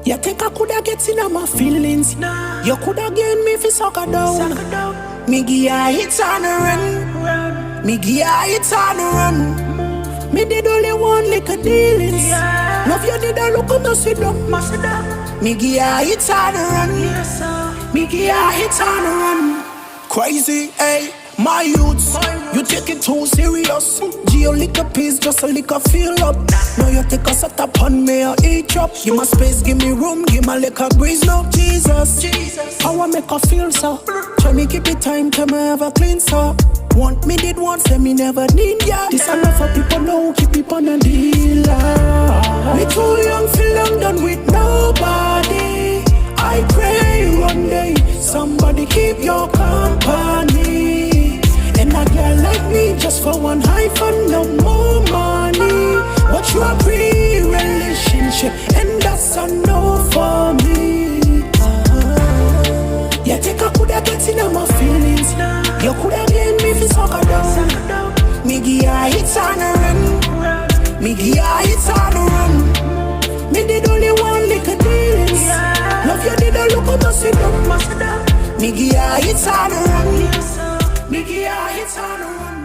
You think I coulda get in on my feelings? Nah. You coulda gained me fi suck her down. Me give her hits on the run. Me give her hits on the run. Me did only one little dealings. Yeah. Love you did a look on the sit up. Me give her hits on the run. Yes, me give her hits on the run. Crazy, hey. My youths, you take it too serious. Geo lick a piece, just a lick a feel up. Now you take a set up on me or eat up. Give my space, give me room, give my liquor breeze now. Jesus, how I make her feel so. Try me keep it time, tell me have a clean so. Want me did once, say me never need ya. This enough for people now, keep it on a deal. Me too young, feel I'm done with nobody. I pray one day, somebody keep your company. And a girl like me, just for one high fun, no more money. But you a pre-relationship, and that's a no for me. You think I coulda get in on my feelings? You coulda gained me fi suck her down. Me give her hits on the run. Me give her hits on the run. Me did only one little dealings. Love you did a look at us sit up. Me give her hits on the run. Me give her hits on the run.